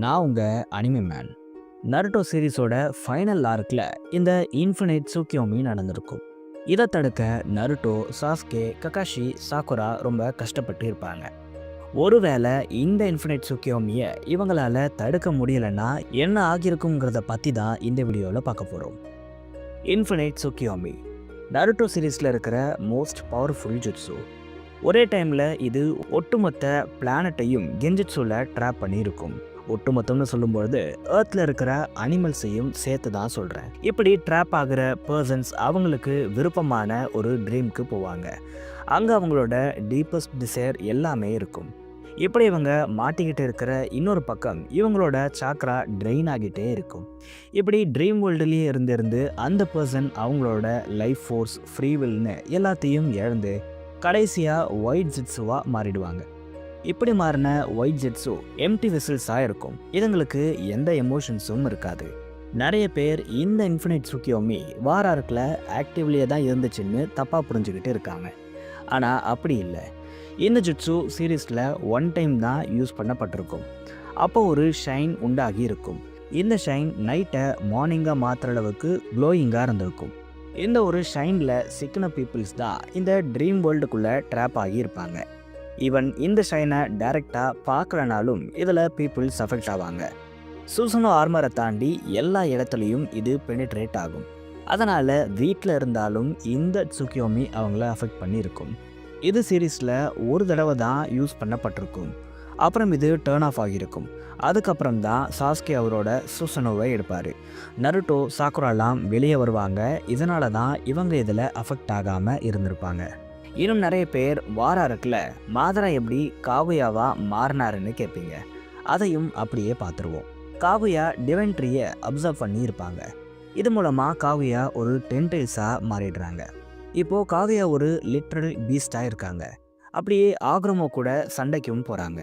நான் உங்கள் anime man. Naruto சீரிஸோட final ஆர்க்கில் இந்த இன்ஃபினைட் சுக்கியோமி நடந்திருக்கும். இதை தடுக்க நருட்டோ, சாஸ்கே, ககாஷி, சாக்குரா ரொம்ப கஷ்டப்பட்டு இருப்பாங்க. ஒருவேளை இந்த இன்ஃபினைட் சுக்கியோமியை இவங்களால தடுக்க முடியலைன்னா என்ன ஆகியிருக்குங்கிறத பற்றி தான் இந்த வீடியோவில் பார்க்க போகிறோம். இன்ஃபினைட் சுக்கியோமி நருட்டோ சீரீஸில் இருக்கிற மோஸ்ட் பவர்ஃபுல் ஜுட்ஸு. ஒரே டைமில் இது ஒட்டுமொத்த பிளானட்டையும் கெஞ்சிட்ஸுல ட்ராப் பண்ணியிருக்கும். ஒட்டுமொத்தம்னு சொல்லும்பொழுது ஏர்த்தில் இருக்கிற அனிமல்ஸையும் சேர்த்து தான் சொல்கிறேன். இப்படி ட்ராப் ஆகிற பர்சன்ஸ் அவங்களுக்கு விருப்பமான ஒரு ட்ரீம்க்கு போவாங்க. அங்கே அவங்களோட டீப்பஸ்ட் டிசைர் எல்லாமே இருக்கும். இப்படி இவங்க மாட்டிக்கிட்டு இருக்கிற இன்னொரு பக்கம் இவங்களோட சாக்ரா ட்ரெயின் ஆகிட்டே இருக்கும். இப்படி ட்ரீம் வேர்ல்டுலேயே இருந்து அந்த பர்சன் அவங்களோட லைஃப் ஃபோர்ஸ், ஃப்ரீவில்னு எல்லாத்தையும் இழந்து கடைசியாக ஒயிட் ஜிட்ஸுவாக மாறிடுவாங்க. இப்படி மாறின ஒயிட் ஜெட்ஸோ எம்டி வெசல்ஸாக இருக்கும். இதுங்களுக்கு எந்த எமோஷன்ஸும் இருக்காது. நிறைய பேர் இந்த இன்ஃபினைட் சுக்கியோமி வாரார்க்கில் ஆக்டிவ்லியே தான் இருந்துச்சுன்னு தப்பாக புரிஞ்சுக்கிட்டு இருக்காங்க. ஆனால் அப்படி இல்லை. இந்த ஜுட்ஸு சீரீஸில் ஒன் டைம் தான் யூஸ் பண்ணப்பட்டிருக்கும். அப்போ ஒரு ஷைன் உண்டாகி இருக்கும். இந்த ஷைன் நைட்டை மார்னிங்காக மாற்றுற அளவுக்கு க்ளோயிங்காக இருந்திருக்கும். இந்த ஒரு ஷைனில் சிக்கின பீப்புள்ஸ் தான் இந்த ட்ரீம் வேர்ல்டுக்குள்ளே ட்ராப் ஆகி இருப்பாங்க. ஈவன் இந்த ஷைனை டைரெக்டாக பார்க்கலனாலும் இதில் பீப்புள்ஸ் அஃபெக்ட் ஆவாங்க. சூசனோ ஆர்மரை தாண்டி எல்லா இடத்துலையும் இது பெனிட்ரேட் ஆகும். அதனால் வீட்டில் இருந்தாலும் இந்த சுக்கியோமி அவங்கள அஃபெக்ட் பண்ணியிருக்கும். இது சீரீஸில் ஒரு தடவை தான் யூஸ் பண்ணப்பட்டிருக்கும். அப்புறம் இது டேர்ன் ஆஃப் ஆகியிருக்கும். அதுக்கப்புறம் தான் சாஸ்கே அவரோட சூசனோவை எடுப்பார். நருட்டோ, சாக்குராலாம் வெளியே வருவாங்க. இதனால தான் இவங்க இதில் அஃபெக்ட் ஆகாமல் இருந்திருப்பாங்க. இன்னும் நிறைய பேர் வாரார்க்கில் மாதரா எப்படி காகுயாவா மாறினாருன்னு கேட்பீங்க. அதையும் அப்படியே பார்த்துருவோம். காகுயா டிவைன் ட்ரீயை அப்சர்வ் பண்ணி இருப்பாங்க. இது மூலமாக காகுயா ஒரு டென்டைல்ஸாக மாறிடுறாங்க. இப்போது காகுயா ஒரு லிட்ரல் பீஸ்டாக இருக்காங்க. அப்படியே ஆக்ரோமோ கூட சண்டைக்கும் போகிறாங்க.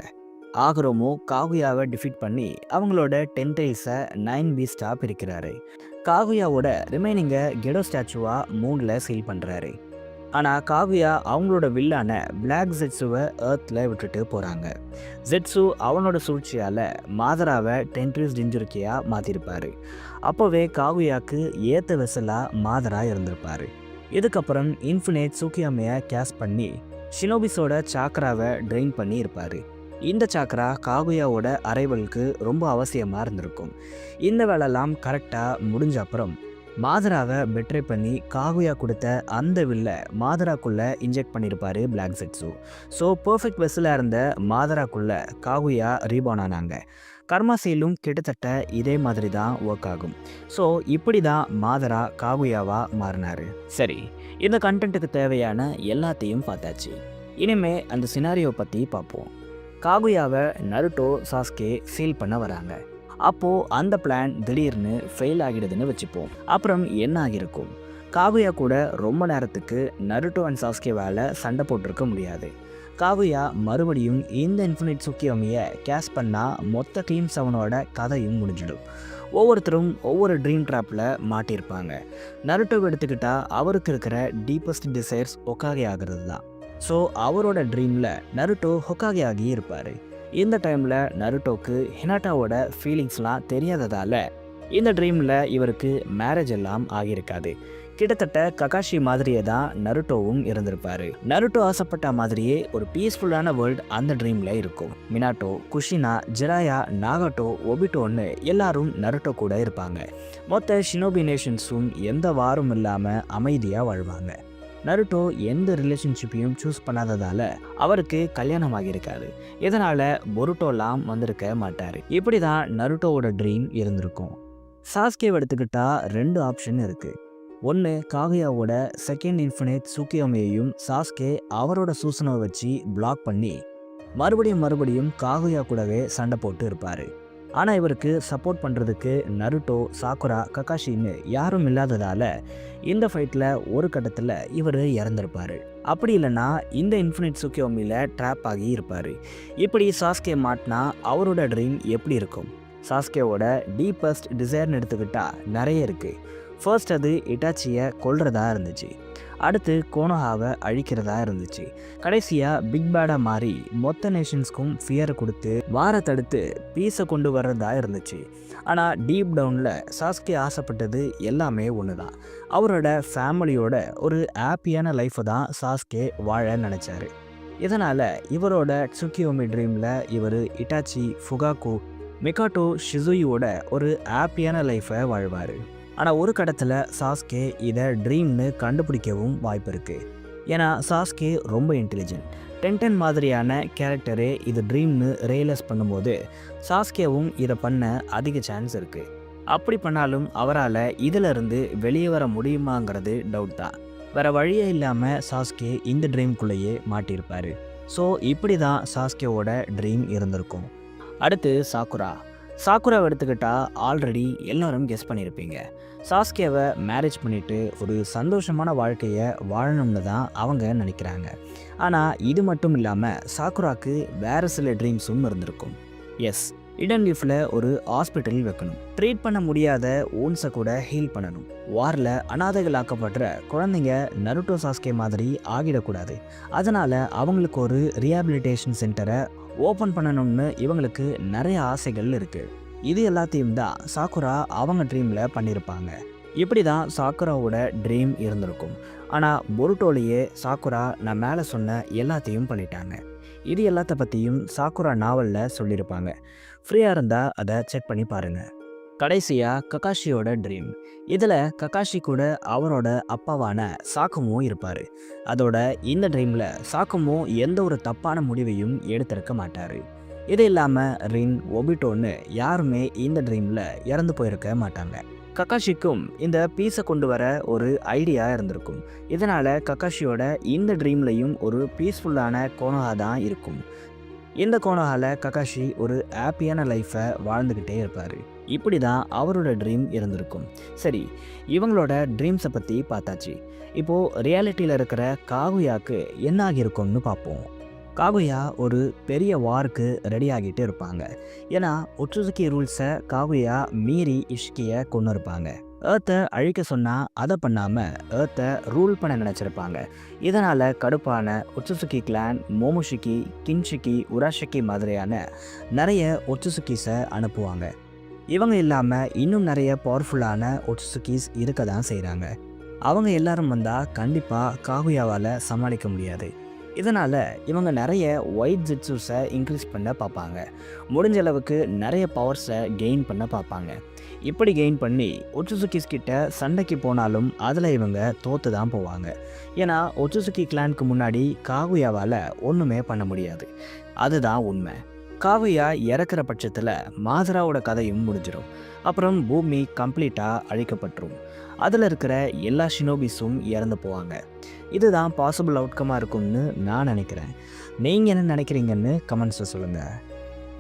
ஆக்ரோமோ காகுயாவை டிஃபீட் பண்ணி அவங்களோட டென்டைல்ஸை 9 பீஸ்டாக பிரிக்கிறாரு. காகுயாவோட ரிமைனிங்கை கெடோ ஸ்டாச்சுவாக மூணில் சீல் பண்ணுறாரு. ஆனால் காகுயா அவங்களோட வில்லான பிளாக் ஜெட்ஸுவை ஏர்த்தில் விட்டுட்டு போகிறாங்க. ஜெட்ஸு அவனோட சூழ்ச்சியால் மாதராவை டென்ட்ரிஸ் டிஞ்சுருக்கியாக மாற்றிருப்பார். அப்போவே காகுயாவுக்கு ஏற்ற வெசலாக மாதரா இருந்திருப்பார். இதுக்கப்புறம் இன்ஃபினைட் சுக்கியோமியை கேஸ் பண்ணி ஷினோபிஸோட சாக்ராவை ட்ரெயின் பண்ணி இருப்பார். இந்த சாக்ரா காகுயாவோட அரைவலுக்கு ரொம்ப அவசியமாக இருந்திருக்கும். இந்த வேலைலாம் கரெக்டாக முடிஞ்ச அப்புறம் மாதராவை பெட்ரே பண்ணி காகுயா கொடுத்த அந்த வில்ல மாதராக்குள்ளே இன்ஜெக்ட் பண்ணியிருப்பார் பிளாக் ஜெட்ஸு. ஸோ பர்ஃபெக்ட் வெஸ்ஸில் இருந்த மாதராக்குள்ளே காகுயா ரீபான் ஆனாங்க. கர்மாசையிலும் கிட்டத்தட்ட இதே மாதிரி தான் ஒர்க் ஆகும். ஸோ இப்படி தான் மாதரா காகுயாவாக மாறினார். சரி, இந்த கண்டென்ட்டுக்கு தேவையான எல்லாத்தையும் பார்த்தாச்சு. இனிமே அந்த சினாரியோ பற்றி பார்ப்போம். காகுயாவை நருட்டோ, சாஸ்கே சீல் பண்ண வராங்க. அப்போது அந்த பிளான் திடீர்னு ஃபெயில் ஆகிடுதுன்னு வச்சுப்போம். அப்புறம் என்ன ஆகியிருக்கும்? காகுயா கூட ரொம்ப நேரத்துக்கு நருட்டோ அண்ட் சாஸ்கேவால் சண்டை போட்டிருக்க முடியாது. காகுயா மறுபடியும் இந்த இன்ஃபினைட் சுக்கியோமியை கேஸ் பண்ணால் மொத்த டீம் 7ஓட கதையும் முடிஞ்சிடும். ஒவ்வொருத்தரும் ஒவ்வொரு ட்ரீம் ட்ராப்பில் மாட்டியிருப்பாங்க. நருட்டோவை எடுத்துக்கிட்டால் அவருக்கு இருக்கிற டீப்பஸ்ட் டிசைர்ஸ் ஹொக்காகே ஆகிறது தான். ஸோ அவரோட ட்ரீமில் நருட்டோ ஹொக்காகே ஆகி இருப்பார். இந்த டைமில் நருட்டோக்கு ஹினாட்டாவோட ஃபீலிங்ஸ்லாம் தெரியாததால் இந்த ட்ரீமில் இவருக்கு மேரேஜ் எல்லாம் ஆகியிருக்காது. கிட்டத்தட்ட ககாஷி மாதிரியே தான் நருட்டோவும் இருந்திருப்பார். நருட்டோ ஆசைப்பட்ட மாதிரியே ஒரு பீஸ்ஃபுல்லான வேர்ல்டு அந்த ட்ரீமில் இருக்கும். மினாட்டோ, குஷினா, ஜிராயா, நாகட்டோ, ஒபிட்டோன்னு எல்லாரும் நருட்டோ கூட இருப்பாங்க. மொத்த ஷினோபி நேஷன்ஸும் எந்த வாரும் இல்லாமல் அமைதியாக வாழ்வாங்க. நருட்டோ எந்த ரிலேஷன்ஷிப்பையும் சூஸ் பண்ணாததால் அவருக்கு கல்யாணம் ஆகியிருக்காரு. இதனால் பொருட்டோலாம் வந்திருக்க மாட்டார். இப்படி தான் நருட்டோவோட ட்ரீம் இருந்திருக்கும். சாஸ்கேவை எடுத்துக்கிட்டால் 2 ஆப்ஷன் இருக்குது. ஒன்று, காகுயாவோட செகண்ட் இன்ஃபினைட் சுக்கியோமியையும் சாஸ்கே அவரோட சூசனோவை வச்சு பிளாக் பண்ணி மறுபடியும் காகுயா கூடவே சண்டை போட்டு இருப்பார். ஆனால் இவருக்கு சப்போர்ட் பண்ணுறதுக்கு நருட்டோ, சாக்குரா, ககாஷின்னு யாரும் இல்லாததால் இந்த ஃபைட்டில் ஒரு கட்டத்தில் இவர் இறந்துருப்பார். அப்படி இல்லைன்னா இந்த இன்ஃபினைட் சுக்கியோமியில் ட்ராப் ஆகி இருப்பார். இப்படி சாஸ்கே மாட்டினா அவரோட ட்ரீம் எப்படி இருக்கும்? சாஸ்கேவோட டீப்பஸ்ட் டிசைர்னு எடுத்துக்கிட்டால் நிறைய இருக்குது. ஃபர்ஸ்ட் அது இட்டாச்சியை கொல்றதா இருந்துச்சு. அடுத்து கோனோஹாவை அழிக்கிறதா இருந்துச்சு. கடைசியாக பிக் பேடாக மாறி மொத்த நேஷன்ஸ்க்கும் ஃபியரை கொடுத்து வாரை தடுத்து பீஸை கொண்டு வர்றதா இருந்துச்சு. ஆனால் டீப் டவுனில் சாஸ்கே ஆசைப்பட்டது எல்லாமே ஒன்று தான். அவரோட ஃபேமிலியோட ஒரு ஹாப்பியான லைஃப்பை தான் சாஸ்கே வாழ நினச்சாரு. இதனால் இவரோட ட்சுகியோமி ட்ரீமில் இவர் இட்டாச்சி, ஃபுகாகு, மிகாட்டோ, ஷிசுயுவோட ஒரு ஹாப்பியான லைஃப்பை வாழ்வார். ஆனால் ஒரு கடத்தில் சாஸ்கே இதை ட்ரீம்னு கண்டுபிடிக்கவும் வாய்ப்பு இருக்குது. ஏன்னா சாஸ்கே ரொம்ப இன்டெலிஜென்ட். டென்டன் மாதிரியான கேரக்டரே இது ட்ரீம்னு ரியலைஸ் பண்ணும்போது சாஸ்கேவும் இதை பண்ண அதிக சான்ஸ் இருக்குது. அப்படி பண்ணாலும் அவரால் இதிலிருந்து வெளியே வர முடியுமாங்கிறது டவுட் தான். வேறு வழியே இல்லாமல் சாஸ்கே இந்த ட்ரீம்குள்ளேயே மாட்டியிருப்பார். ஸோ இப்படி தான் சாஸ்கேவோட ட்ரீம் இருந்திருக்கும். அடுத்து சாக்குராவை எடுத்துக்கிட்டால் ஆல்ரெடி எல்லோரும் கெஸ் பண்ணியிருப்பீங்க. சாஸ்கேவை மேரேஜ் பண்ணிவிட்டு ஒரு சந்தோஷமான வாழ்க்கையை வாழணும்னு தான் அவங்க நினைக்கிறாங்க. ஆனால் இது மட்டும் இல்லாமல் சாக்குராக்கு வேறு சில ட்ரீம்ஸும் இருந்திருக்கும். எஸ், இடன் லீஃபில் ஒரு ஹாஸ்பிட்டல் வைக்கணும், ட்ரீட் பண்ண முடியாத ஓன்ஸை கூட ஹீல் பண்ணணும், வாரில் அனாதைகளாக்கப்படுற குழந்தைங்க நருட்டோ சாஸ்கே மாதிரி ஆகிடக்கூடாது, அதனால் அவங்களுக்கு ஒரு ரீஹாபிலிட்டேஷன் சென்டரை ஓப்பன் பண்ணணும்னு இவங்களுக்கு நிறைய ஆசைகள் இருக்குது. இது எல்லாத்தையும் தான் சாக்குரா அவங்க ட்ரீமில் பண்ணியிருப்பாங்க. இப்படி தான் சாக்குராவோட ட்ரீம் இருந்திருக்கும். ஆனால் பொருட்டோலேயே சாக்குரா நான் மேலே சொன்ன எல்லாத்தையும் பண்ணிட்டாங்க. இது எல்லாத்த பற்றியும் சாக்குரா நாவலில் சொல்லியிருப்பாங்க. ஃப்ரீயாக இருந்தால் அதை செக் பண்ணி பாருங்கள். கடைசியாக ககாஷியோட ட்ரீம். இதில் ககாஷி கூட அவரோட அப்பாவான சாக்குமோ இருப்பார். அதோட இந்த ட்ரீமில் சாக்குமோ எந்த ஒரு தப்பான முடிவையும் எடுத்திருக்க மாட்டார். இது இல்லாமல் ரின், ஒபிட்டோன்னு யாருமே இந்த ட்ரீமில் இறந்து போயிருக்க மாட்டாங்க. ககாஷிக்கும் இந்த பீஸை கொண்டு வர ஒரு ஐடியா இருந்திருக்கும். இதனால் ககாஷியோட இந்த ட்ரீம்லையும் ஒரு பீஸ்ஃபுல்லான கோனோஹா தான் இருக்கும். இந்த கோனோஹாவில் ககாஷி ஒரு ஹாப்பியான லைஃப்பை வாழ்ந்துக்கிட்டே இருப்பார். இப்படி தான் அவரோட ட்ரீம் இருந்திருக்கும். சரி, இவங்களோட ட்ரீம்ஸை பற்றி பார்த்தாச்சு. இப்போது ரியாலிட்டியில் இருக்கிற காகுயாவுக்கு என்ன ஆகியிருக்கும்னு பார்ப்போம். காகுயா ஒரு பெரிய வாருக்கு ரெடி ஆகிட்டு இருப்பாங்க. ஏன்னா ஒட்சுசுகி ரூல்ஸை காகுயா மீறி இஷ்கியை கொண்டு இருப்பாங்க. ஏர்த்தை அழிக்க சொன்னால் அதை பண்ணாமல் ஏர்த்தை ரூல் பண்ண நினச்சிருப்பாங்க. இதனால் கடுப்பான ஒட்சுசுகி கிளான் மோமோஷிகி, கின்ஷிகி, உராஷிகி மாதிரியான நிறைய ஒட்சுசுகிஸை அனுப்புவாங்க. இவங்க இல்லாமல் இன்னும் நிறைய பவர்ஃபுல்லான ஒட்சுசுகிஸ் இருக்க தான் செய்கிறாங்க. அவங்க எல்லாரும் வந்தால் கண்டிப்பாக காகுயாவால் சமாளிக்க முடியாது. இதனால் இவங்க நிறைய ஒயிட் ஜிட்ஸுஸை இன்க்ரீஸ் பண்ண பார்ப்பாங்க. முடிஞ்ச அளவுக்கு நிறைய பவர்ஸை கெயின் பண்ண பார்ப்பாங்க. இப்படி கெயின் பண்ணி ஒட்சுசுகிஸ் கிட்ட சண்டைக்கு போனாலும் அதில் இவங்க தோற்று தான் போவாங்க. ஏன்னா ஒட்சுசுகி கிளானுக்கு முன்னாடி காகுயாவால் ஒன்றுமே பண்ண முடியாது. அதுதான் உண்மை. காகுயா இறக்குற பட்சத்தில் மாதராவோட கதையும் முடிஞ்சிடும். அப்புறம் பூமி கம்ப்ளீட்டாக அழிக்கப்பட்டுரும். அதில் இருக்கிற எல்லா ஷினோபிஸும் இறந்து போவாங்க. இதுதான் பாசிபிள் அவுட்கமாக இருக்கும்னு நான் நினைக்கிறேன். நீங்கள் என்ன நினைக்கிறீங்கன்னு கமெண்ட்ஸில் சொல்லுங்கள்.